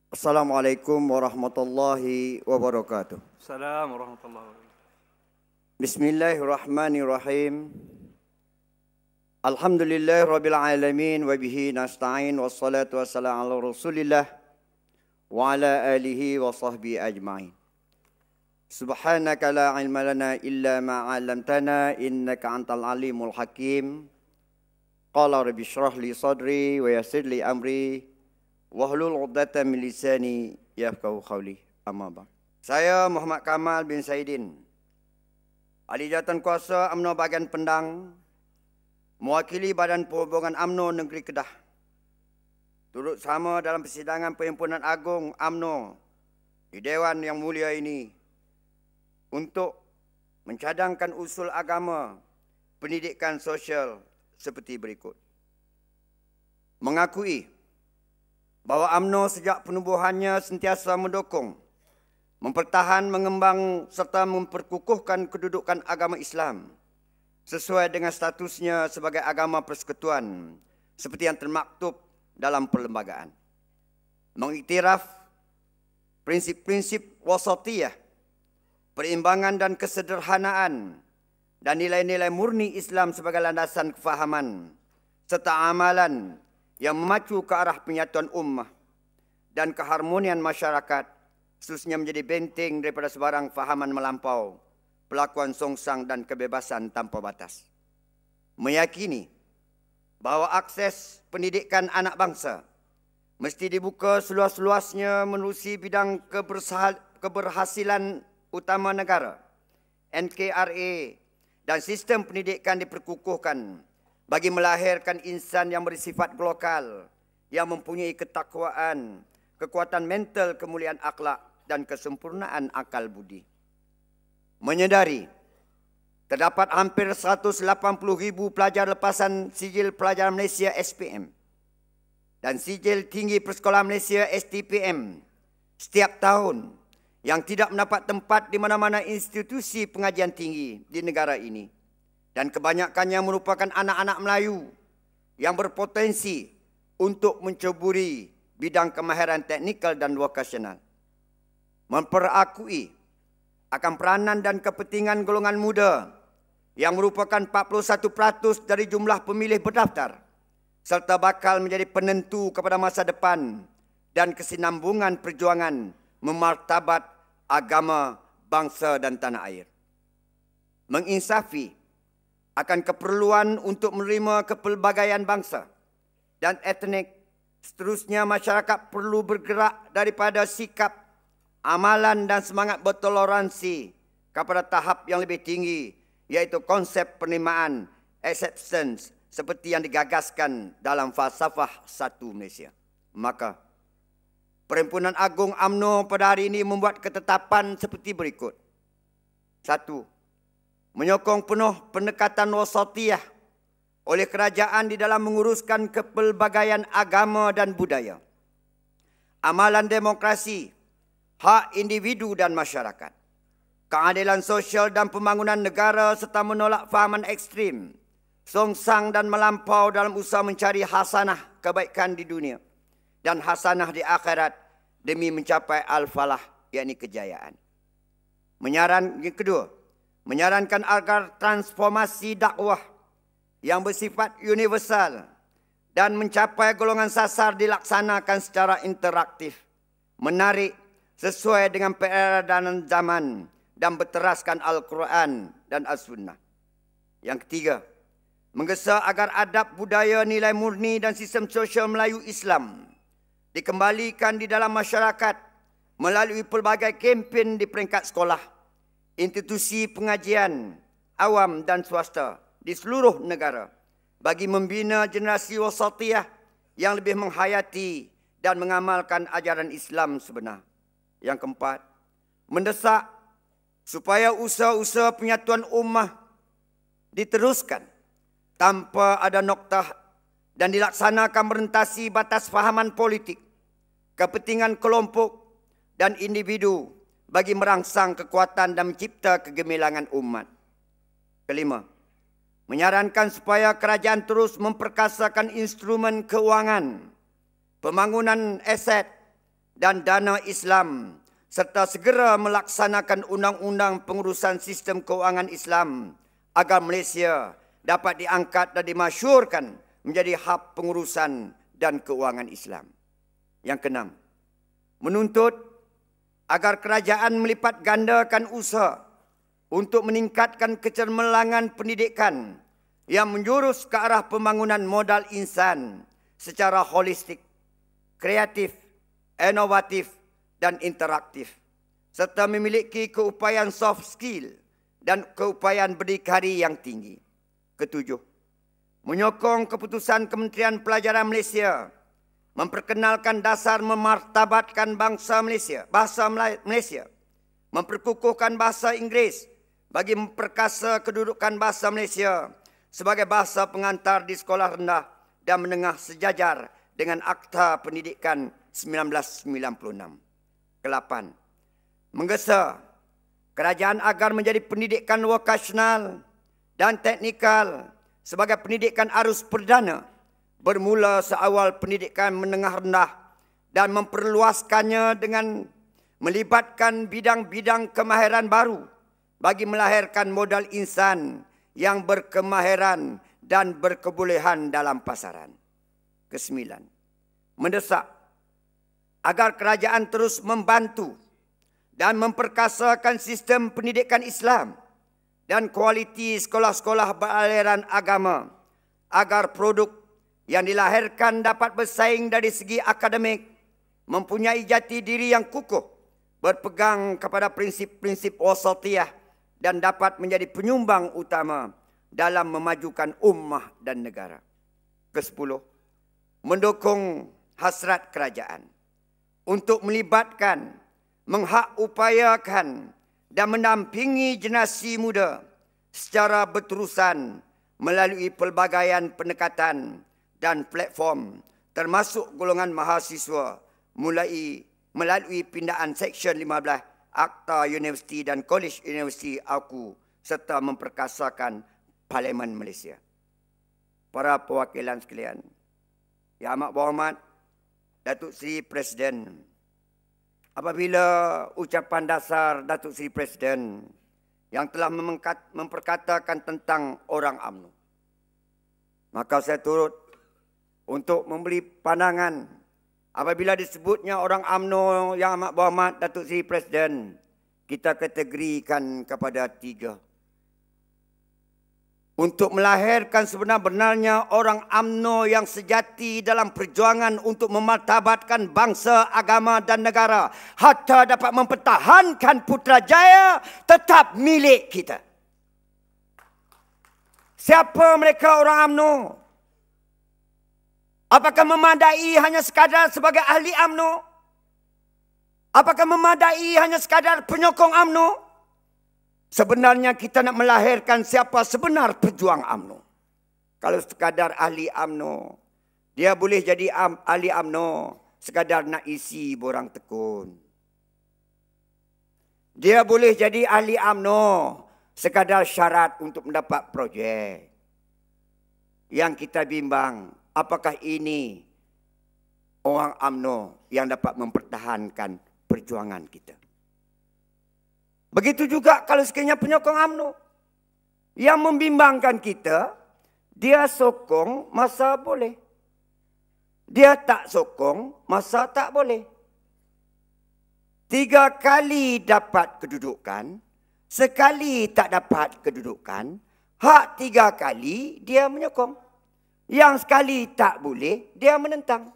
Assalamualaikum warahmatullahi wabarakatuh. Assalamualaikum warahmatullahi wabarakatuh. Bismillahirrahmanirrahim. Alhamdulillahirabbil alamin wa bihi nasta'in wassalatu wassalamu ala Rasulillah wa ala alihi wa sahbihi ajma'in. Subhanaka la ilma lana illa ma 'allamtana innaka antal alimul hakim. Qala rabbi shrah li sadri wa yassir li amri wahlul 'uqdatam min lisani yafqahu qawli. Amma ba'd. Saya Muhammad Kamal bin Saidin, Ahli Jawatan Kuasa UMNO Bahagian Pendang, mewakili Badan Perhubungan UMNO Negeri Kedah, turut sama dalam persidangan Perhimpunan Agung UMNO di Dewan Yang Mulia ini untuk mencadangkan usul agama pendidikan sosial seperti berikut. Mengakui bahawa UMNO sejak penubuhannya sentiasa mendukung, mempertahan, mengembang serta memperkukuhkan kedudukan agama Islam sesuai dengan statusnya sebagai agama persekutuan seperti yang termaktub dalam perlembagaan. Mengiktiraf prinsip-prinsip wasatiyah, perimbangan dan kesederhanaan dan nilai-nilai murni Islam sebagai landasan kefahaman serta amalan yang memacu ke arah penyatuan ummah dan keharmonian masyarakat, khususnya menjadi benteng daripada sebarang fahaman melampau, pelakuan songsang dan kebebasan tanpa batas. Meyakini bahawa akses pendidikan anak bangsa mesti dibuka seluas-luasnya menerusi bidang keberhasilan utama negara, NKRA, dan sistem pendidikan diperkukuhkan bagi melahirkan insan yang bersifat global, yang mempunyai ketakwaan, kekuatan mental, kemuliaan akhlak dan kesempurnaan akal budi. Menyedari terdapat hampir 180,000 pelajar lepasan sijil pelajar Malaysia SPM dan sijil tinggi persekolahan Malaysia STPM setiap tahun yang tidak mendapat tempat di mana-mana institusi pengajian tinggi di negara ini, dan kebanyakannya merupakan anak-anak Melayu yang berpotensi untuk menceburi bidang kemahiran teknikal dan vokasional. Memperakui akan peranan dan kepentingan golongan muda yang merupakan 41% dari jumlah pemilih berdaftar serta bakal menjadi penentu kepada masa depan dan kesinambungan perjuangan memartabat agama, bangsa dan tanah air. Menginsafi akan keperluan untuk menerima kepelbagaian bangsa dan etnik. Seterusnya, masyarakat perlu bergerak daripada sikap, amalan dan semangat bertoleransi kepada tahap yang lebih tinggi, iaitu konsep penerimaan, acceptance, seperti yang digagaskan dalam falsafah Satu Malaysia. Maka, Perhimpunan Agung UMNO pada hari ini membuat ketetapan seperti berikut. 1. Menyokong penuh pendekatan wasatiyah oleh kerajaan di dalam menguruskan kepelbagaian agama dan budaya, amalan demokrasi, hak individu dan masyarakat, keadilan sosial dan pembangunan negara serta menolak fahaman ekstrim, songsang dan melampau dalam usaha mencari hasanah kebaikan di dunia dan hasanah di akhirat demi mencapai al-falah, yakni kejayaan. Yang kedua, menyarankan agar transformasi dakwah yang bersifat universal dan mencapai golongan sasar dilaksanakan secara interaktif, menarik, sesuai dengan peredaran zaman dan berteraskan Al-Quran dan As-Sunnah. Yang ketiga, menggesa agar adab, budaya, nilai murni dan sistem sosial Melayu Islam dikembalikan di dalam masyarakat melalui pelbagai kempen di peringkat sekolah, institusi pengajian awam dan swasta di seluruh negara bagi membina generasi wasatiyah yang lebih menghayati dan mengamalkan ajaran Islam sebenar. Yang keempat, mendesak supaya usaha-usaha penyatuan ummah diteruskan tanpa ada noktah dan dilaksanakan merentasi batas fahaman politik, kepentingan kelompok dan individu bagi merangsang kekuatan dan mencipta kegemilangan umat. Kelima, menyarankan supaya kerajaan terus memperkasakan instrumen keuangan, pembangunan aset dan dana Islam serta segera melaksanakan undang-undang pengurusan sistem keuangan Islam agar Malaysia dapat diangkat dan dimasyhurkan menjadi hub pengurusan dan keuangan Islam. Yang keenam, menuntut agar kerajaan melipat gandakan usaha untuk meningkatkan kecemerlangan pendidikan yang menjurus ke arah pembangunan modal insan secara holistik, kreatif, inovatif dan interaktif, serta memiliki keupayaan soft skill dan keupayaan berdikari yang tinggi. Ketujuh, menyokong keputusan Kementerian Pelajaran Malaysia memperkenalkan dasar memartabatkan bahasa Malaysia, memperkukuhkan bahasa Inggeris bagi memperkasa kedudukan bahasa Malaysia sebagai bahasa pengantar di sekolah rendah dan menengah sejajar dengan Akta Pendidikan 1996. Kelapan, menggesa kerajaan agar menjadi pendidikan vokasional dan teknikal sebagai pendidikan arus perdana bermula seawal pendidikan menengah rendah dan memperluaskannya dengan melibatkan bidang-bidang kemahiran baru bagi melahirkan modal insan yang berkemahiran dan berkebolehan dalam pasaran. Kesembilan, mendesak agar kerajaan terus membantu dan memperkasakan sistem pendidikan Islam dan kualiti sekolah-sekolah beraliran agama agar produk yang dilahirkan dapat bersaing dari segi akademik, mempunyai jati diri yang kukuh, berpegang kepada prinsip-prinsip wasatiyah dan dapat menjadi penyumbang utama dalam memajukan ummah dan negara. Kesepuluh, mendukung hasrat kerajaan untuk melibatkan, menghak-upayakan dan mendampingi generasi muda secara berterusan melalui pelbagaian pendekatan dan platform termasuk golongan mahasiswa melalui pindaan Seksyen 15 Akta Universiti dan Kolej Universiti AUKU serta memperkasakan Parlimen Malaysia. Para perwakilan sekalian, Yang Amat Berhormat Datuk Seri Presiden, apabila ucapan dasar Datuk Seri Presiden yang telah memperkatakan tentang orang UMNO, maka saya turut untuk memberi pandangan apabila disebutnya orang UMNO Yang Amat Berhormat Datuk Seri Presiden, kita kategorikan kepada tiga. Untuk melahirkan sebenar-benarnya orang UMNO yang sejati dalam perjuangan untuk memartabatkan bangsa, agama dan negara hatta dapat mempertahankan Putrajaya tetap milik kita. Siapa mereka orang UMNO? Apakah memadai hanya sekadar sebagai ahli UMNO? Apakah memadai hanya sekadar penyokong UMNO? Sebenarnya kita nak melahirkan siapa sebenar pejuang UMNO. Kalau sekadar ahli UMNO, dia boleh jadi ahli UMNO sekadar nak isi borang tekun. Dia boleh jadi ahli UMNO sekadar syarat untuk mendapat projek. Yang kita bimbang, apakah ini orang UMNO yang dapat mempertahankan perjuangan kita? Begitu juga kalau sekiranya penyokong UMNO yang membimbangkan kita, dia sokong masa boleh, dia tak sokong masa tak boleh. 3 kali dapat kedudukan, sekali tak dapat kedudukan, hak 3 kali dia menyokong. Yang sekali tak boleh, dia menentang.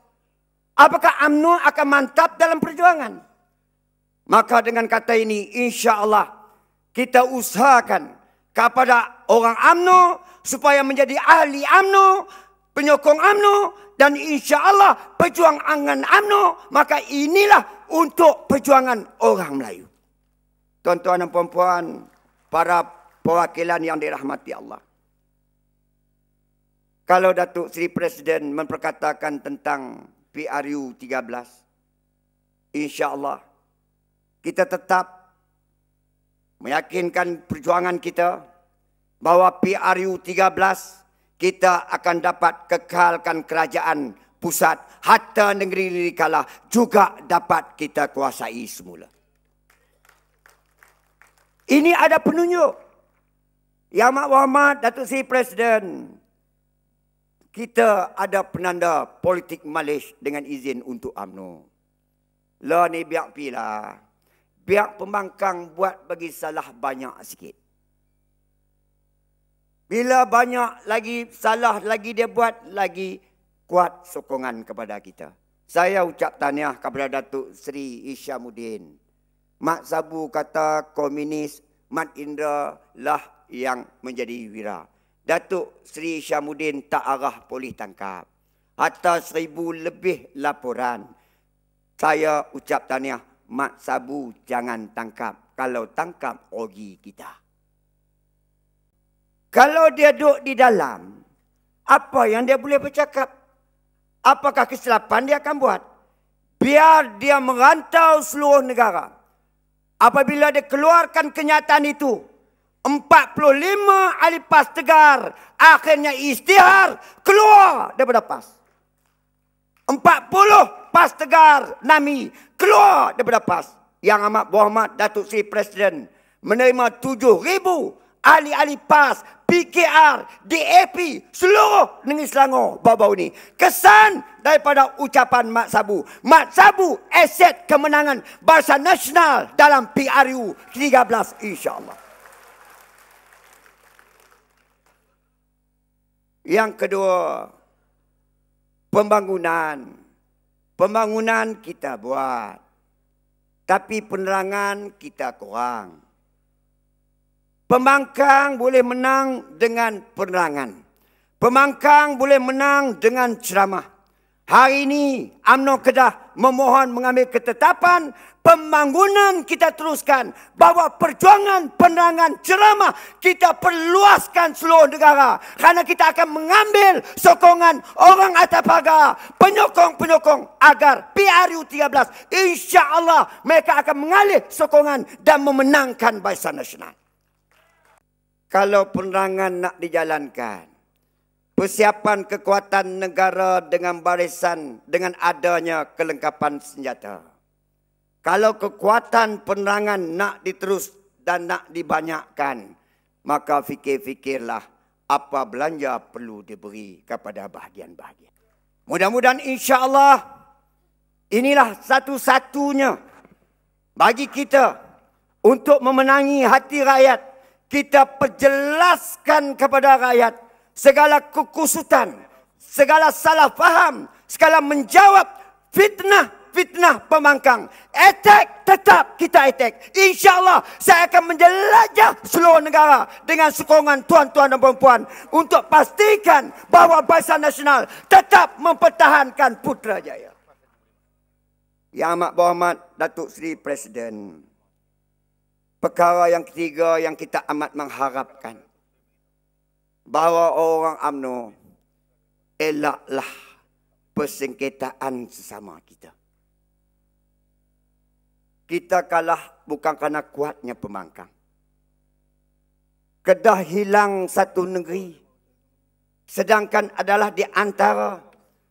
Apakah UMNO akan mantap dalam perjuangan? Maka dengan kata ini, insya-Allah kita usahakan kepada orang UMNO supaya menjadi ahli UMNO, penyokong UMNO dan insya-Allah perjuangan UMNO. Maka inilah untuk perjuangan orang Melayu. Tuan-tuan dan puan-puan, para perwakilan yang dirahmati Allah. Kalau Datuk Seri Presiden memperkatakan tentang PRU 13, insya-Allah kita tetap meyakinkan perjuangan kita bahawa PRU 13 kita akan dapat kekalkan kerajaan pusat, harta negeri kalah juga dapat kita kuasai semula. Ini ada penunjuk. Yang Amat Berhormat Datuk Seri Presiden, kita ada penanda politik Malaysia dengan izin untuk UMNO. Lah ni biar pilah. Biar pembangkang buat bagi salah banyak sikit. Bila banyak lagi salah lagi dia buat, lagi kuat sokongan kepada kita. Saya ucap tahniah kepada Datuk Seri Isyamuddin. Mat Sabu kata komunis, Mat Indra lah yang menjadi wira. Datuk Seri Isyamuddin tak arah polis tangkap. Hatta 1,000 lebih laporan. Saya ucap tahniah, Mat Sabu jangan tangkap. Kalau tangkap, rugi kita. Kalau dia duduk di dalam, apa yang dia boleh bercakap? Apakah kesilapan dia akan buat? Biar dia merantau seluruh negara. Apabila dia keluarkan kenyataan itu, 45 ahli PAS Tegar akhirnya istihar keluar daripada PAS. 40 PAS Tegar NAMI keluar daripada PAS. Yang Amat Berhormat Datuk Seri Presiden menerima 7,000 ahli-ahli PAS, PKR, DAP, seluruh negeri Selangor baru-baru ini. Kesan daripada ucapan Mat Sabu. Mat Sabu aset kemenangan Barisan Nasional dalam PRU 13 insya-Allah. Yang kedua, pembangunan. Pembangunan kita buat. Tapi penerangan kita kurang. Pembangkang boleh menang dengan penerangan. Pembangkang boleh menang dengan ceramah. Hari ini UMNO Kedah memohon mengambil ketetapan pembangunan kita teruskan. Bahawa perjuangan penerangan ceramah kita perluaskan seluruh negara. Kerana kita akan mengambil sokongan orang atas pagar, penyokong-penyokong agar PRU 13 insya-Allah mereka akan mengalih sokongan dan memenangkan Barisan Nasional. Kalau penerangan nak dijalankan, persiapan kekuatan negara dengan barisan, dengan adanya kelengkapan senjata. Kalau kekuatan penerangan nak diterus dan nak dibanyakkan, maka fikir-fikirlah apa belanja perlu diberi kepada bahagian-bahagian. Mudah-mudahan insya-Allah inilah satu-satunya bagi kita untuk memenangi hati rakyat. Kita perjelaskan kepada rakyat segala kekusutan, segala salah faham, segala menjawab fitnah pembangkang. Attack, tetap kita attack. InsyaAllah saya akan menjelajah seluruh negara dengan sokongan tuan-tuan dan puan-puan untuk pastikan bahawa Barisan Nasional tetap mempertahankan Putrajaya. Yang Amat Berhormat Datuk Seri Presiden, perkara yang ketiga yang kita amat mengharapkan, bahawa orang UMNO elaklah persengketaan sesama kita. Kita kalah bukan kerana kuatnya pembangkang. Kedah hilang satu negeri, sedangkan adalah di antara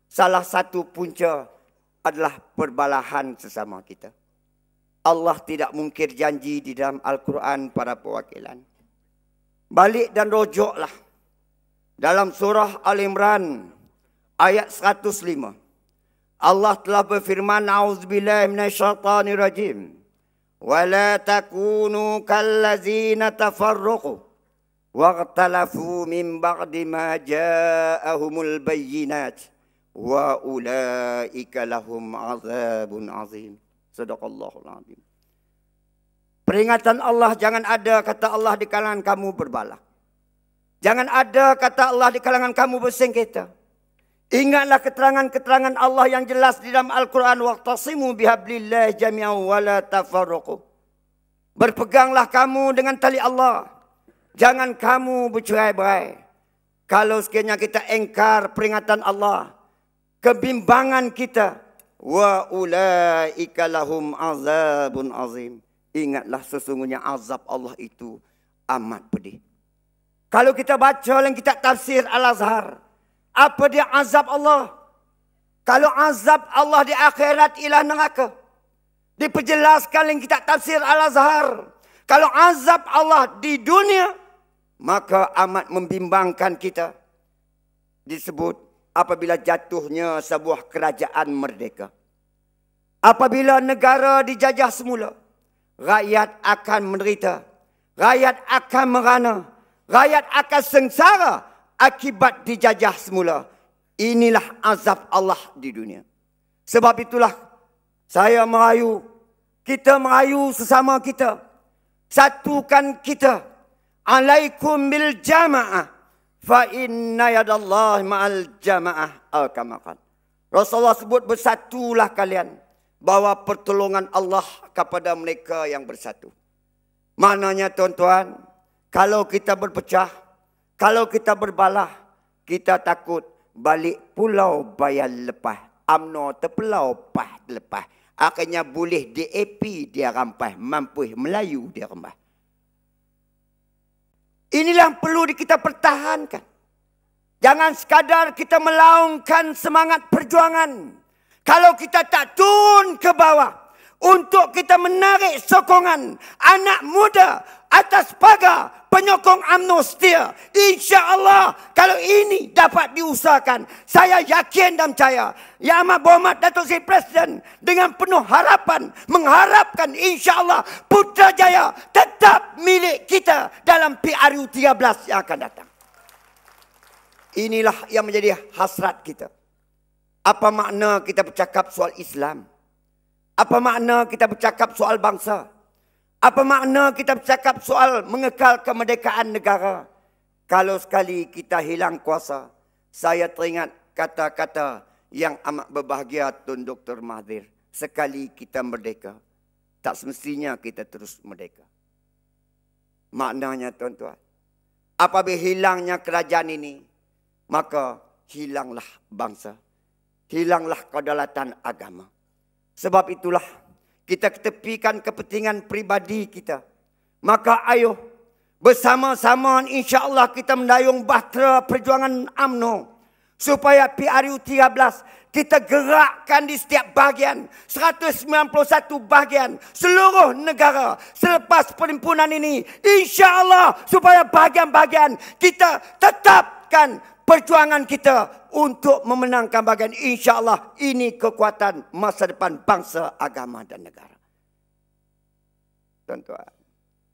salah satu punca adalah perbalahan sesama kita. Allah tidak mungkir janji di dalam Al-Quran para perwakilan. Balik dan rojoklah. Dalam surah Al-Imran ayat 105. Allah telah berfirman, A'udzubillahi minasyaitanirrajim. Wa la takunu kallazina tafarraqu waqtalafu min ba'di ma ja'ahumul bayyinat wa ulaika lahum 'adzabun 'azim. Sadaqallahul azim. Peringatan Allah, jangan ada kata Allah di kalangan kamu berbalah. Jangan ada kata Allah di kalangan kamu bersengketa. Ingatlah keterangan-keterangan Allah yang jelas di dalam Al-Quran. Waqtasimu bihablillah jami'an wa la tafarraqu. Berpeganglah kamu dengan tali Allah. Jangan kamu bercerai-berai. Kalau sekiranya kita engkar peringatan Allah, kebimbangan kita, wa ulaika lahum azabun azim. Ingatlah sesungguhnya azab Allah itu amat pedih. Kalau kita baca dalam kitab tafsir Al-Azhar, apa dia azab Allah? Kalau azab Allah di akhirat ialah neraka. Diperjelaskan dalam kitab tafsir Al-Azhar. Kalau azab Allah di dunia, maka amat membimbangkan kita. Disebut apabila jatuhnya sebuah kerajaan merdeka. Apabila negara dijajah semula, rakyat akan menderita. Rakyat akan merana. Rakyat akan sengsara akibat dijajah semula. Inilah azab Allah di dunia. Sebab itulah saya merayu, kita merayu sesama kita. Satukan kita. Alaikum bil jama'ah. Fa inna yadallahi ma'al jama'ah. Al-Kamakan. Rasulullah sebut bersatulah kalian. Bawa pertolongan Allah kepada mereka yang bersatu. Maknanya tuan-tuan, kalau kita berpecah, kalau kita berbalah, kita takut balik pulau bayan lepas. UMNO terpelau pah lepas. Akhirnya boleh DAP dia rampas. Mampu Melayu dia rampas. Inilah yang perlu kita pertahankan. Jangan sekadar kita melaungkan semangat perjuangan. Kalau kita tak turun ke bawah. Untuk kita menarik sokongan anak muda atas pagar penyokong UMNO setia. InsyaAllah kalau ini dapat diusahakan, saya yakin dan percaya Yang Amat Berhormat Datuk Seri Presiden dengan penuh harapan mengharapkan insyaAllah Putrajaya tetap milik kita dalam PRU 13 yang akan datang. Inilah yang menjadi hasrat kita. Apa makna kita bercakap soal Islam? Apa makna kita bercakap soal bangsa? Apa makna kita bercakap soal mengekal kemerdekaan negara? Kalau sekali kita hilang kuasa, saya teringat kata-kata yang amat berbahagia Tun Dr. Mahathir. Sekali kita merdeka, tak semestinya kita terus merdeka. Maknanya tuan-tuan, apabila hilangnya kerajaan ini, maka hilanglah bangsa. Hilanglah kedaulatan agama. Sebab itulah kita ketepikan kepentingan peribadi kita. Maka ayo bersama-sama insya-Allah kita mendayung bahtera perjuangan UMNO supaya PRU 13 kita gerakkan di setiap bahagian, 191 bahagian seluruh negara selepas perhimpunan ini, insya-Allah supaya bahagian-bahagian kita tetapkan perjuangan kita untuk memenangkan bahagian. InsyaAllah ini kekuatan masa depan bangsa, agama dan negara. Tuan-tuan,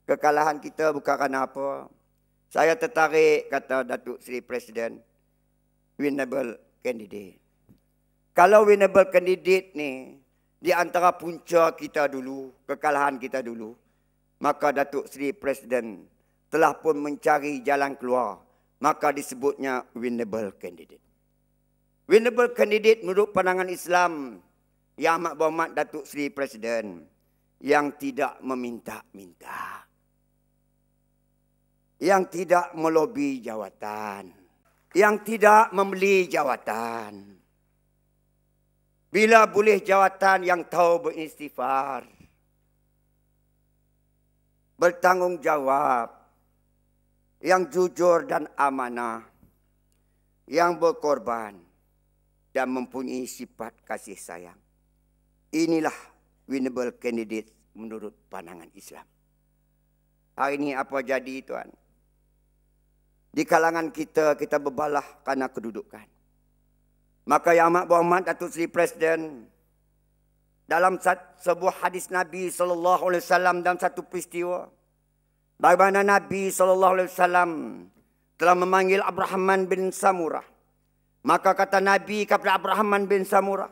kekalahan kita bukan kerana apa. Saya tertarik kata Datuk Seri Presiden, winnable candidate. Kalau winnable candidate ni di antara punca kita dulu, kekalahan kita dulu, maka Datuk Seri Presiden telah pun mencari jalan keluar. Maka disebutnya winnable candidate. Winnable candidate menurut pandangan Islam Yang Amat Berhormat Datuk Seri Presiden yang tidak meminta-minta, yang tidak melobi jawatan, yang tidak membeli jawatan. Bila boleh jawatan yang tahu beristighfar, bertanggungjawab, yang jujur dan amanah, yang berkorban dan mempunyai sifat kasih sayang. Inilah winnable candidate menurut pandangan Islam. Hari ini apa jadi tuan? Di kalangan kita, kita berbalah kerana kedudukan. Maka Yang Amat Berhormat Datuk Seri Presiden dalam sebuah hadis Nabi SAW dalam satu peristiwa, bagaimana Nabi SAW telah memanggil Abdurrahman bin Samurah. Maka kata Nabi kepada Abdurrahman bin Samurah,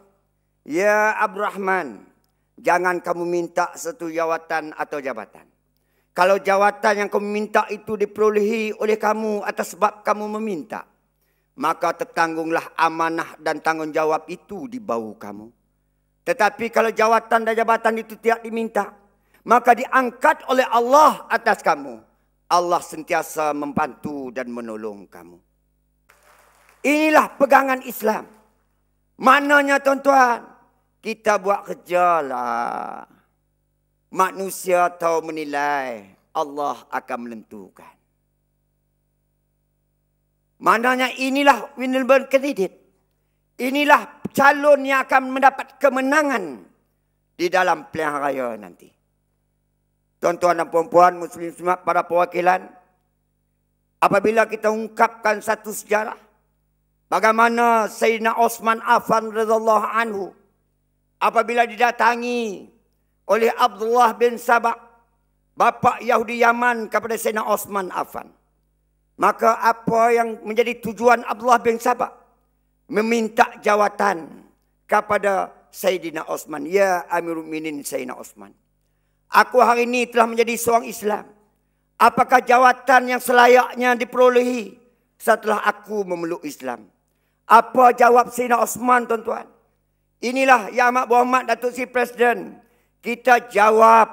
"Ya Abdurrahman, jangan kamu minta satu jawatan atau jabatan. Kalau jawatan yang kamu minta itu diperolehi oleh kamu atas sebab kamu meminta, maka tertanggunglah amanah dan tanggungjawab itu di bahu kamu. Tetapi kalau jawatan dan jabatan itu tidak diminta, maka diangkat oleh Allah atas kamu. Allah sentiasa membantu dan menolong kamu." Inilah pegangan Islam. Maknanya tuan-tuan, kita buat kerja lah. Manusia tahu menilai, Allah akan menentukan. Maknanya inilah winnable candidate. Inilah calon yang akan mendapat kemenangan di dalam pilihan raya nanti. Tuan-tuan dan puan-puan, muslim-muslimat, para perwakilan, apabila kita ungkapkan satu sejarah, bagaimana Sayyidina Osman Affan radhiyallahu anhu apabila didatangi oleh Abdullah bin Sabah, bapa Yahudi Yaman, kepada Sayyidina Osman Affan. Maka apa yang menjadi tujuan Abdullah bin Sabah? Meminta jawatan kepada Sayyidina Osman. Ya Amirul Mukminin Sayyidina Osman, aku hari ini telah menjadi seorang Islam. Apakah jawatan yang selayaknya diperolehi setelah aku memeluk Islam? Apa jawab Sayyidina Osman, tuan-tuan? Inilah Yang Amat Berhormat Datuk Seri Presiden. Kita jawab.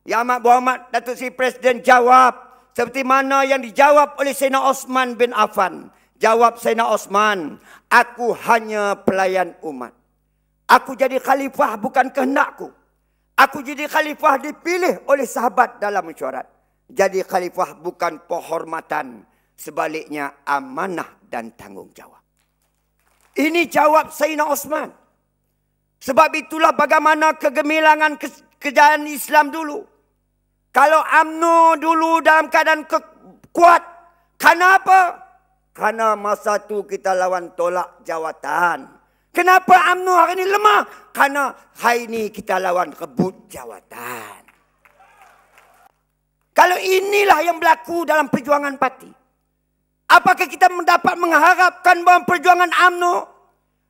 Yang Amat Berhormat Datuk Seri Presiden jawab seperti mana yang dijawab oleh Sayyidina Osman bin Affan. Jawab Sayyidina Osman, aku hanya pelayan umat. Aku jadi khalifah bukan kehendakku. Aku jadi khalifah dipilih oleh sahabat dalam mesyuarat. Jadi khalifah bukan penghormatan. Sebaliknya amanah dan tanggungjawab. Ini jawab Sayyidina Osman. Sebab itulah bagaimana kegemilangan kejayaan Islam dulu. Kalau UMNO dulu dalam keadaan kuat. Kenapa? Karena masa itu kita lawan tolak jawatan. Kenapa UMNO hari ini lemah? Karena hari ini kita lawan rebut jawatan. Kalau inilah yang berlaku dalam perjuangan parti, apakah kita dapat mengharapkan bahawa perjuangan UMNO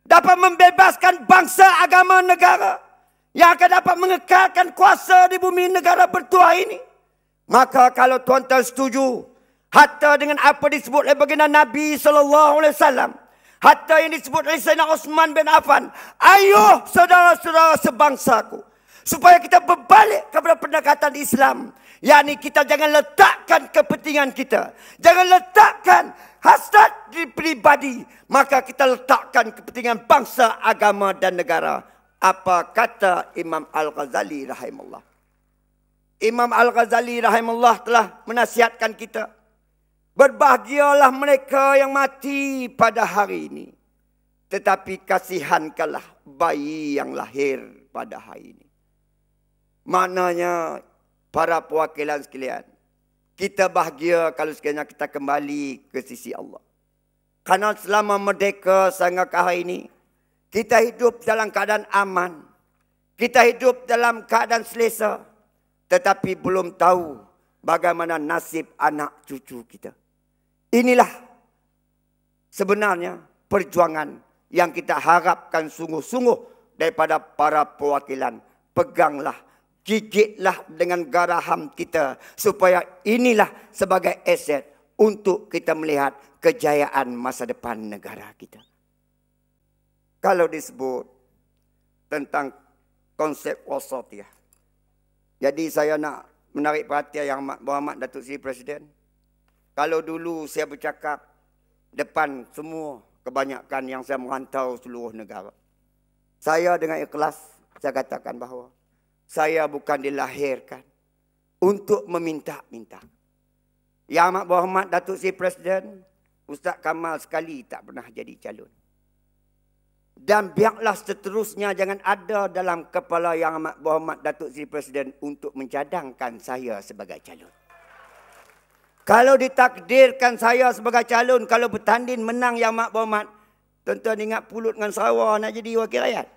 dapat membebaskan bangsa, agama, negara yang akan dapat mengekalkan kuasa di bumi negara bertuah ini? Maka kalau tuan-tuan setuju, hatta dengan apa disebut oleh baginda Nabi SAW, hatta yang disebut oleh Sayyidina Osman bin Affan, ayo saudara-saudara sebangsaku, supaya kita berbalik kepada pendekatan Islam. yakni kita jangan letakkan kepentingan kita, jangan letakkan hasrat di pribadi, maka kita letakkan kepentingan bangsa, agama dan negara. Apa kata Imam Al-Ghazali rahimahullah? Imam Al-Ghazali rahimahullah telah menasihatkan kita, berbahagialah mereka yang mati pada hari ini, tetapi kasihankanlah bayi yang lahir pada hari ini. Maknanya para perwakilan sekalian, kita bahagia kalau sekiranya kita kembali ke sisi Allah. Karena selama merdeka sehingga ke hari ini, kita hidup dalam keadaan aman, kita hidup dalam keadaan selesa, tetapi belum tahu bagaimana nasib anak cucu kita. Inilah sebenarnya perjuangan yang kita harapkan sungguh-sungguh daripada para perwakilan. Peganglah, gigitlah dengan garaham kita, supaya inilah sebagai aset untuk kita melihat kejayaan masa depan negara kita. Kalau disebut tentang konsep wasatiyah, jadi saya nak menarik perhatian Yang Amat Berhormat Datuk Seri Presiden. Kalau dulu saya bercakap depan semua, kebanyakan yang saya merantau seluruh negara, saya dengan ikhlas saya katakan bahawa saya bukan dilahirkan untuk meminta-minta. Yang Amat Berhormat Datuk Seri Presiden, Ustaz Kamal sekali tak pernah jadi calon. Dan biarlah seterusnya jangan ada dalam kepala Yang Amat Berhormat Datuk Seri Presiden untuk mencadangkan saya sebagai calon. Kalau ditakdirkan saya sebagai calon, kalau bertanding menang Yang Amat Berhormat, tuan-tuan ingat Pulut dengan Sarawak nak jadi wakil rakyat?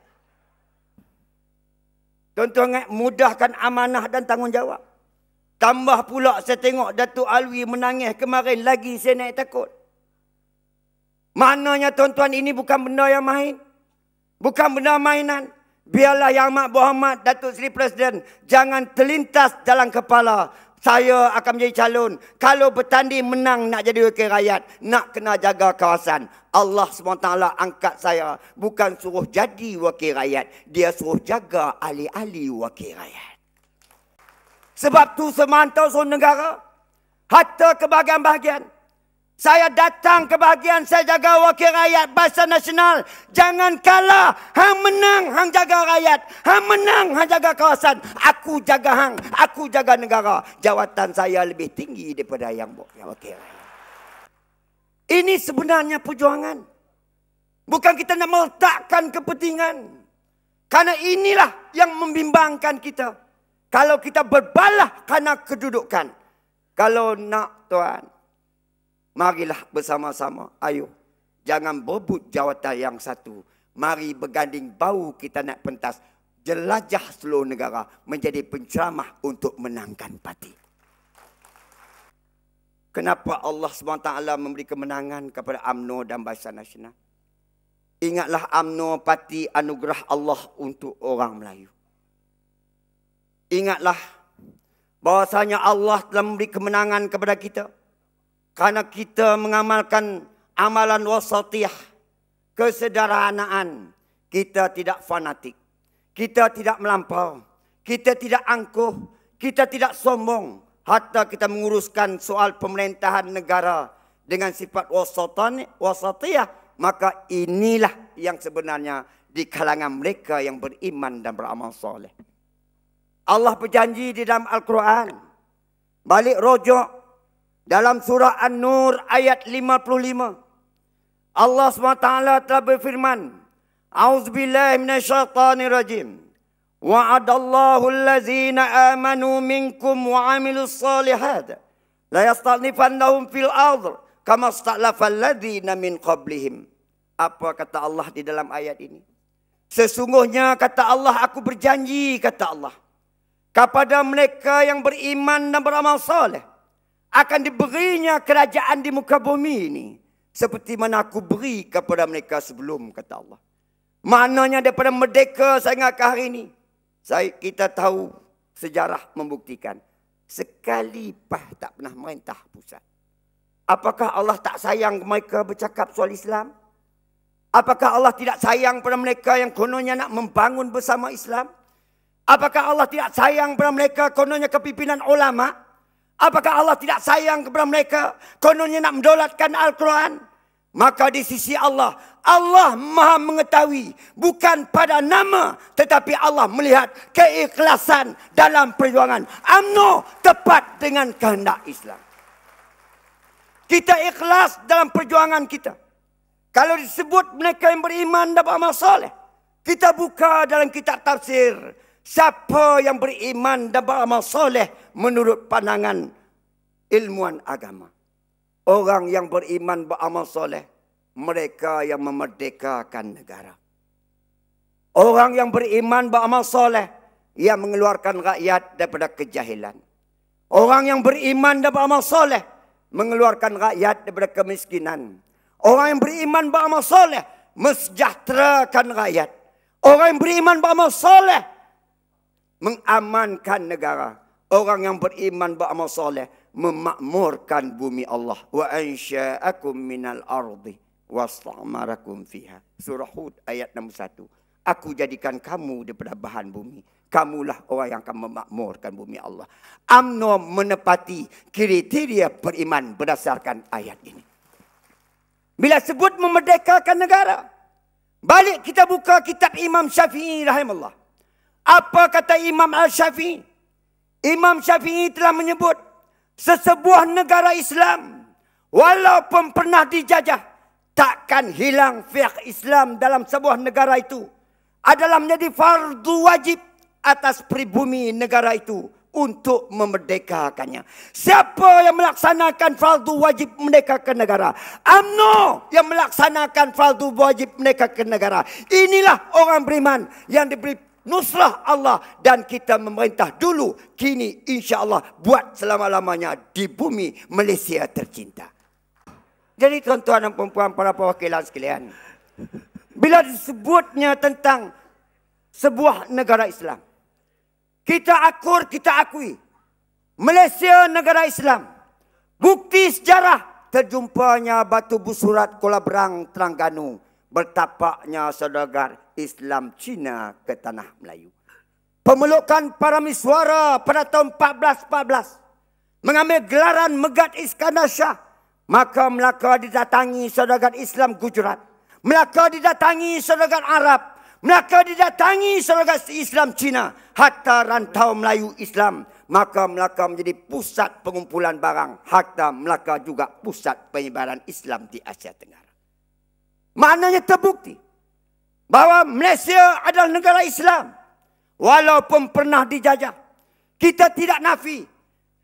Tuan-tuan ingat mudahkan amanah dan tanggungjawab. Tambah pula saya tengok Datuk Alwi menangis kemarin, lagi saya naik takut. Maknanya tuan-tuan, ini bukan benda yang main. Bukan benda mainan. Biarlah Yang Amat Berhormat Datuk Seri Presiden jangan terlintas dalam kepala, saya akan menjadi calon. Kalau bertanding menang nak jadi wakil rakyat, nak kena jaga kawasan. Allah SWT angkat saya bukan suruh jadi wakil rakyat, Dia suruh jaga ahli-ahli wakil rakyat. Sebab tu semantau seluruh negara, hatta kebahagiaan-bahagian, saya datang ke bahagian, saya jaga wakil rakyat Barisan Nasional. Jangan kalah, hang menang, hang jaga rakyat. Hang menang, hang jaga kawasan. Aku jaga hang, aku jaga negara. Jawatan saya lebih tinggi daripada yang wakil rakyat. Ini sebenarnya perjuangan. Bukan kita nak meletakkan kepentingan. Karena inilah yang membimbangkan kita. Kalau kita berbalah karena kedudukan. Kalau nak tuan, marilah bersama-sama. Ayo, jangan berebut jawatan yang satu. Mari berganding bau kita nak pentas. Jelajah seluruh negara menjadi penceramah untuk menangkan parti. Kenapa Allah SWT memberi kemenangan kepada UMNO dan Barisan Nasional? Ingatlah UMNO parti anugerah Allah untuk orang Melayu. Ingatlah bahwasanya Allah telah memberi kemenangan kepada kita. Karena kita mengamalkan amalan wasatiyah, kesederhanaan. Kita tidak fanatik. Kita tidak melampau. Kita tidak angkuh. Kita tidak sombong. Hatta kita menguruskan soal pemerintahan negara dengan sifat wasatiyah. Maka inilah yang sebenarnya di kalangan mereka yang beriman dan beramal soleh. Allah berjanji di dalam Al-Quran. Balik rojok dalam surah An-Nur ayat 55. Allah SWT telah berfirman. A'udzubillahi minasyaitanirrajim. Wa'adallahu allazina amanu minkum wa'amilus salihat. La yastalnifannahum fil ardh. Kama sta'lafal ladzina min qablihim. Apa kata Allah di dalam ayat ini? Sesungguhnya kata Allah, aku berjanji, kata Allah, kepada mereka yang beriman dan beramal soleh akan diberinya kerajaan di muka bumi ini seperti mana aku beri kepada mereka sebelum, kata Allah. Maknanya daripada merdeka sehingga ke hari ini, kita tahu sejarah membuktikan sekali tak pernah merintah pusat. Apakah Allah tak sayang mereka bercakap soal Islam? Apakah Allah tidak sayang pada mereka yang kononnya nak membangun bersama Islam? Apakah Allah tidak sayang pada mereka kononnya kepimpinan ulama? Apakah Allah tidak sayang kepada mereka kononnya nak mendolatkan Al-Quran? Maka di sisi Allah, Allah maha mengetahui. Bukan pada nama, tetapi Allah melihat keikhlasan dalam perjuangan. UMNO tepat dengan kehendak Islam. Kita ikhlas dalam perjuangan kita. Kalau disebut mereka yang beriman dan beramal soleh, kita buka dalam kitab tafsir. Siapa yang beriman dan beramal soleh menurut pandangan ilmuwan agama? Orang yang beriman beramal soleh, mereka yang memerdekakan negara. Orang yang beriman beramal soleh, yang mengeluarkan rakyat daripada kejahilan. Orang yang beriman dan beramal soleh, mengeluarkan rakyat daripada kemiskinan. Orang yang beriman beramal soleh mensejahterakan rakyat. Orang yang beriman beramal soleh mengamankan negara. Orang yang beriman beramal soleh memakmurkan bumi Allah. Wa ansha'akum minal ardi wastamarakum fiha. Surah Hud ayat 61. Aku jadikan kamu daripada bahan bumi. Kamulah orang yang akan memakmurkan bumi Allah. UMNO menepati kriteria beriman berdasarkan ayat ini. Bila sebut memerdekakan negara, balik kita buka kitab Imam Syafi'i rahimahullah. Apa kata Imam Al-Syafi'i? Imam Syafi'i telah menyebut sesebuah negara Islam walaupun pernah dijajah, takkan hilang fiqh Islam dalam sebuah negara itu. Adalah menjadi fardu wajib atas pribumi negara itu untuk memerdekakannya. Siapa yang melaksanakan fardu wajib merdekakan negara? UMNO yang melaksanakan fardu wajib merdekakan negara. Inilah orang beriman yang diberi nusrah Allah dan kita memerintah dulu, kini insya-Allah buat selama-lamanya di bumi Malaysia tercinta. Jadi tuan-tuan dan puan-puan para perwakilan sekalian, bila disebutnya tentang sebuah negara Islam, kita akur, kita akui Malaysia negara Islam. Bukti sejarah terjumpanya batu busurat Kuala Berang, Terengganu, bertapaknya saudagar Islam Cina ke tanah Melayu. Pemelukan para miswara pada tahun 1414 mengambil gelaran Megat Iskandar Shah. Maka Melaka didatangi saudagar Islam Gujarat. Melaka didatangi saudagar Arab. Melaka didatangi saudagar Islam Cina. Hatta rantau Melayu Islam. Maka Melaka menjadi pusat pengumpulan barang. Hatta Melaka juga pusat penyebaran Islam di Asia Tenggara. Maknanya terbukti bahawa Malaysia adalah negara Islam. Walaupun pernah dijajah. Kita tidak nafi.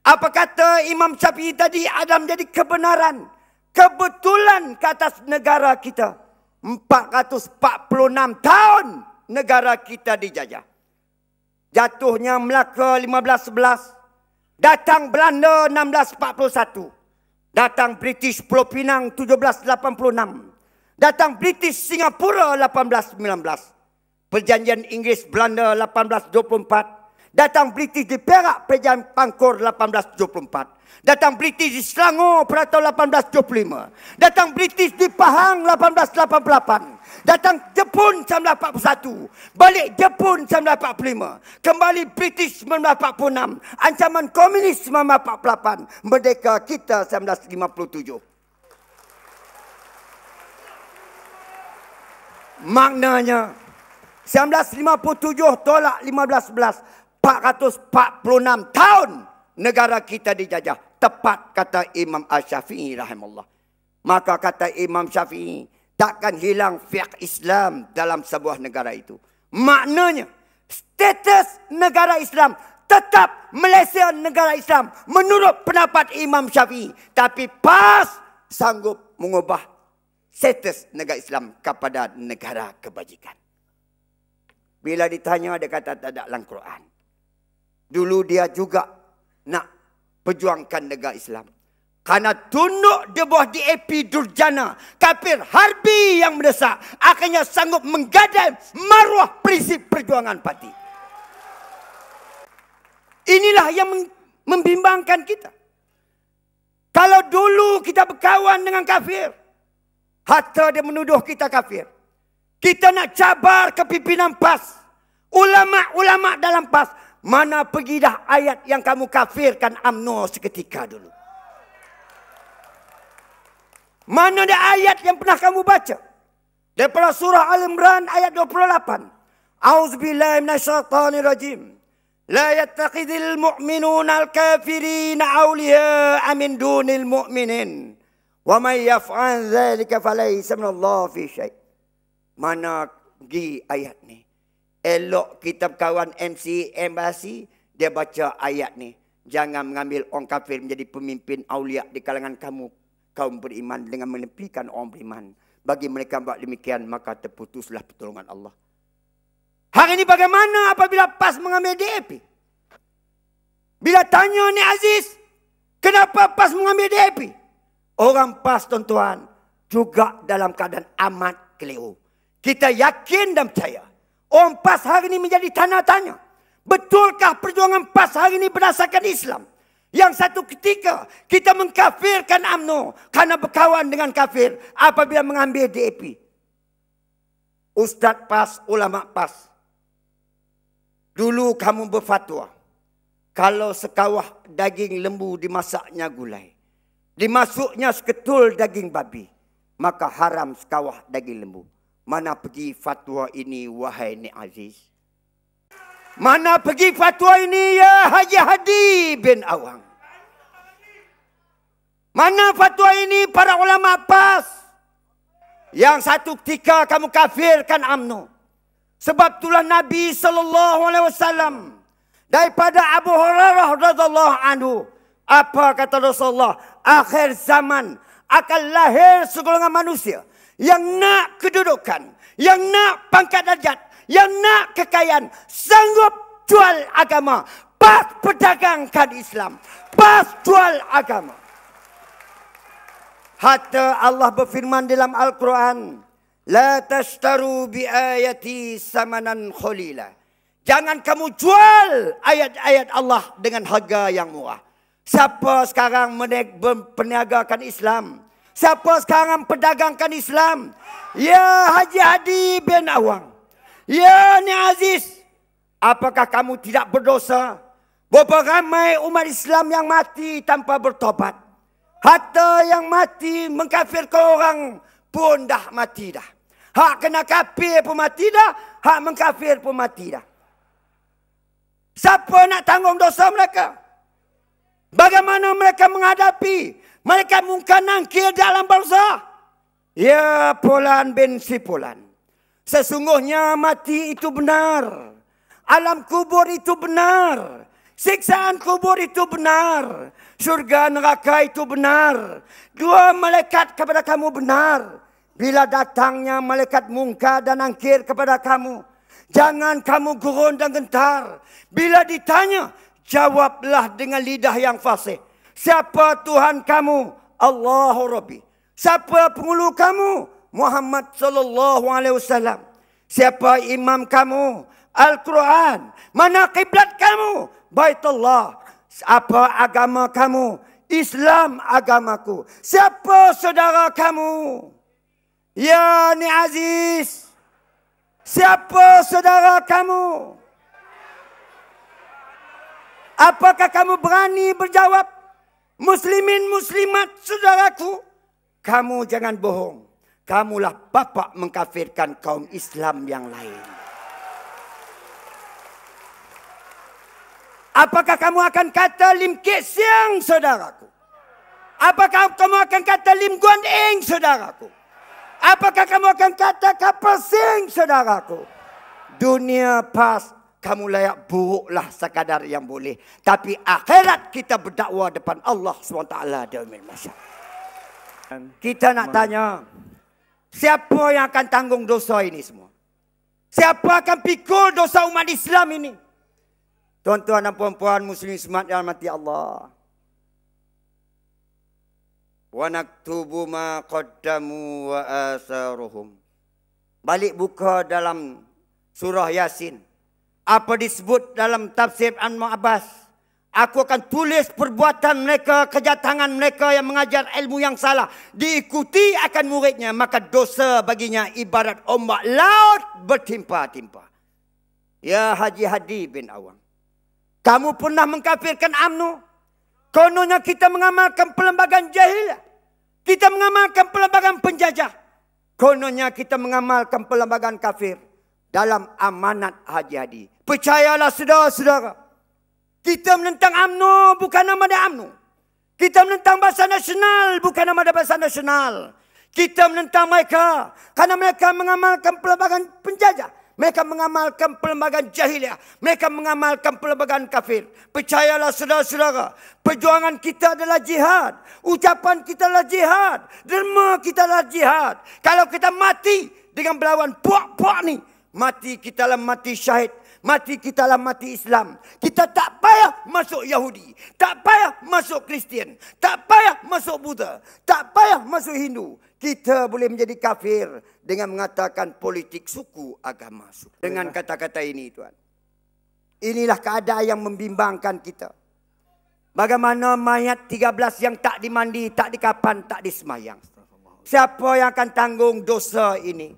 Apa kata Imam Syafi'i tadi adalah menjadi kebenaran. Kebetulan ke atas negara kita. 446 tahun negara kita dijajah. Jatuhnya Melaka 1511. Datang Belanda 1641. Datang British Pulau Pinang 1786. Datang British Singapura 1819. Perjanjian Inggeris Belanda 1824. Datang British di Perak Perjanjian Pangkor 1874. Datang British di Selangor pada tahun 1875. Datang British di Pahang 1888. Datang Jepun 1941. Balik Jepun 1945. Kembali British 1946. Ancaman komunis 1948. Merdeka kita 1957. Maknanya 1957 tolak 1511. 446 tahun negara kita dijajah. Tepat kata Imam Asy-Syafi'i rahimahullah. Maka kata Imam Syafi'i, takkan hilang fiqh Islam dalam sebuah negara itu. Maknanya, status negara Islam tetap Malaysia negara Islam menurut pendapat Imam Syafi'i. Tapi PAS sanggup mengubah status negara Islam kepada negara kebajikan. Bila ditanya, dia kata tak ada dalam Quran. Dulu dia juga nak perjuangkan negara Islam. Karena tunduk di bawah DAP Durjana, kafir harbi yang mendesak, akhirnya sanggup menggadai maruah prinsip perjuangan parti. Inilah yang membimbangkan kita. Kalau dulu kita berkawan dengan kafir, hatta dia menuduh kita kafir. Kita nak cabar kepimpinan PAS. Ulama-ulama dalam PAS. Mana pergi dah ayat yang kamu kafirkan UMNO seketika dulu? Mana ada ayat yang pernah kamu baca? Daripada surah Al-Imran ayat 28. A'udzubillahi minasyaitonirrajim. La yattaqidil mu'minuna al-kafirina awliya'a min dunil mu'minin. Wa may yaf'al dzalika falaysa minallahi fi syai'. Mana pergi ayat ni? Elok kita kawan MC Embassy, dia baca ayat ni. Jangan mengambil orang kafir menjadi pemimpin awliya di kalangan kamu, kaum beriman, dengan menepikan orang beriman. Bagi mereka buat demikian, maka terputuslah pertolongan Allah. Hari ini bagaimana apabila PAS mengambil DAP? Bila tanya ni Aziz, kenapa PAS mengambil DAP? Orang PAS tuan-tuan juga dalam keadaan amat keliru. Kita yakin dan percaya. Orang PAS hari ini menjadi tanda tanya. Betulkah perjuangan PAS hari ini berdasarkan Islam? Yang satu ketika kita mengkafirkan UMNO karena berkawan dengan kafir apabila mengambil DAP. Ustaz PAS, ulama PAS. Dulu kamu berfatwa. Kalau sekawah daging lembu dimasaknya gulai, dimasuknya seketul daging babi, maka haram sekawah daging lembu. Mana pergi fatwa ini wahai Nik Aziz? Mana pergi fatwa ini ya Haji Hadi bin Awang? Mana fatwa ini para ulama PAS? Yang satu ketika kamu kafirkan UMNO. Sebab itulah Nabi SAW daripada Abu Hurairah radhiyallahu anhu, apa kata Rasulullah? Akhir zaman akan lahir segolongan manusia yang nak kedudukan, yang nak pangkat darjat, yang nak kekayaan, sanggup jual agama. PAS perdagangkan Islam. PAS jual agama. Hatta Allah berfirman dalam Al-Quran, La tashtaru bi ayati samanan khalila. Jangan kamu jual ayat-ayat Allah dengan harga yang murah. Siapa sekarang memperniagakan Islam? Siapa sekarang perdagangkan Islam? Ya Haji Hadi bin Awang. Ya Nik Aziz. Apakah kamu tidak berdosa? Berapa ramai umat Islam yang mati tanpa bertobat? Hatta yang mati mengkafirkan orang pun dah mati dah. Hak kena kafir pun mati dah. Hak mengkafir pun mati dah. Siapa nak tanggung dosa mereka? Bagaimana mereka menghadapi? Mereka mungkin nangkir dalam barzah. Ya Fulan bin si Fulan, sesungguhnya mati itu benar. Alam kubur itu benar. Siksaan kubur itu benar. Surga neraka itu benar. Dua malaikat kepada kamu benar. Bila datangnya malaikat Munkar dan Nakir kepada kamu, jangan kamu gurun dan gentar. Bila ditanya, jawablah dengan lidah yang fasih. Siapa Tuhan kamu? Allahu Rabbi. Siapa penghulu kamu? Muhammad sallallahu alaihi wasallam. Siapa imam kamu? Al-Quran. Mana kiblat kamu? Baitullah. Apa agama kamu? Islam agamaku. Siapa saudara kamu? Ya Ni Aziz. Siapa saudara kamu? Apakah kamu berani berjawab? Muslimin muslimat saudaraku, kamu jangan bohong. Kamulah bapa mengkafirkan kaum Islam yang lain. Apakah kamu akan kata Lim Kek Siang saudaraku? Apakah kamu akan kata Lim Guan Eng saudaraku? Apakah kamu akan kata Kapal Sing saudaraku? Dunia pas, kamu layak buruklah sekadar yang boleh. Tapi akhirat kita berdakwah depan Allah SWT daumil masyarakat. Kita nak tanya, siapa yang akan tanggung dosa ini semua? Siapa akan pikul dosa umat Islam ini? Tuan-tuan dan puan-puan muslim semat yang mati Allah. Wa naktubu ma qaddamu wa asaruhum. Balik buka dalam surah Yasin. Apa disebut dalam tafsir Anwar Abbas? Aku akan tulis perbuatan mereka, kejatangan mereka yang mengajar ilmu yang salah. Diikuti akan muridnya. Maka dosa baginya ibarat ombak laut bertimpa-timpa. Ya Haji Hadi bin Awang. Kamu pernah mengkafirkan UMNO. Kononnya kita mengamalkan perlembagaan jahiliah. Kita mengamalkan perlembagaan penjajah. Kononnya kita mengamalkan perlembagaan kafir. Dalam amanat Haji Hadi. Percayalah saudara-saudara. Kita menentang UMNO bukan nama dia UMNO. Kita menentang Barisan Nasional bukan nama dia Barisan Nasional. Kita menentang mereka karena mereka mengamalkan perlembagaan penjajah. Mereka mengamalkan perlembagaan jahiliah. Mereka mengamalkan perlembagaan kafir. Percayalah saudara-saudara. Perjuangan kita adalah jihad. Ucapan kita adalah jihad. Derma kita adalah jihad. Kalau kita mati dengan melawan puak-puak ni, mati kita adalah mati syahid. Mati kita adalah mati Islam. Kita tak payah masuk Yahudi. Tak payah masuk Kristian. Tak payah masuk Buddha. Tak payah masuk Hindu. Kita boleh menjadi kafir dengan mengatakan politik suku, agama suku. Dengan kata-kata ini tuan. Inilah keadaan yang membimbangkan kita. Bagaimana mayat 13 yang tak dimandi, tak dikapan, tak disemayang. Siapa yang akan tanggung dosa ini?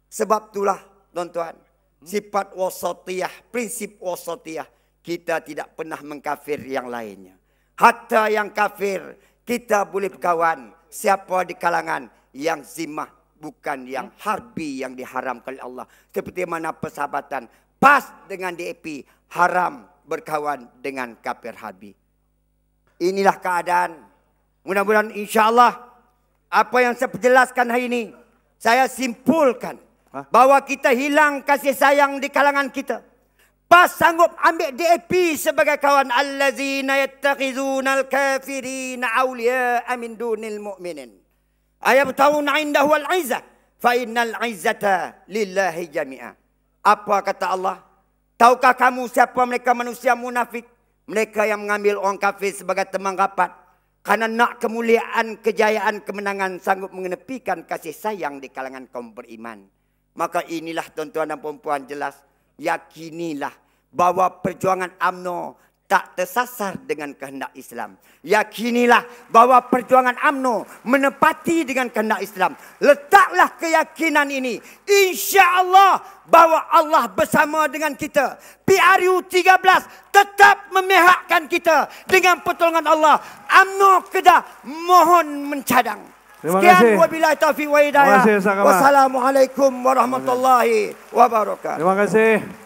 Sebab itulah tuan-tuan. Sifat wasatiyah, prinsip wasatiyah. Kita tidak pernah mengkafir yang lainnya. Hatta yang kafir, kita boleh berkawan. Siapa di kalangan yang zimah, bukan yang harbi yang diharamkan oleh Allah. Seperti mana persahabatan PAS dengan DAP haram berkawan dengan kafir harbi. Inilah keadaan. Mudah-mudahan insya-Allah apa yang saya perjelaskan hari ini, saya simpulkan bahawa kita hilang kasih sayang di kalangan kita. PAS sanggup ambil DAP sebagai kawan. Allazina yattakhizunal kafirina awliya'a min dunil mu'minin. Ayabtawuna indahu al-'izzah fa innal 'izzata lillahi jami'a. Apa kata Allah? Tahukah kamu siapa mereka manusia munafik? Mereka yang mengambil orang kafir sebagai teman rapat karena nak kemuliaan, kejayaan, kemenangan, sanggup mengenepikan kasih sayang di kalangan kaum beriman. Maka inilah tuan-tuan dan puan-puan jelas, yakinilah bahawa perjuangan UMNO tak tersasar dengan kehendak Islam. Yakinilah bahawa perjuangan UMNO menepati dengan kehendak Islam. Letaklah keyakinan ini. InsyaAllah bahawa Allah bersama dengan kita. PRU 13 tetap memihakkan kita dengan pertolongan Allah. UMNO Kedah mohon mencadang. Sekian wabillahi taufiq wa hidayah. Wassalamualaikum warahmatullahi wabarakatuh. Terima kasih.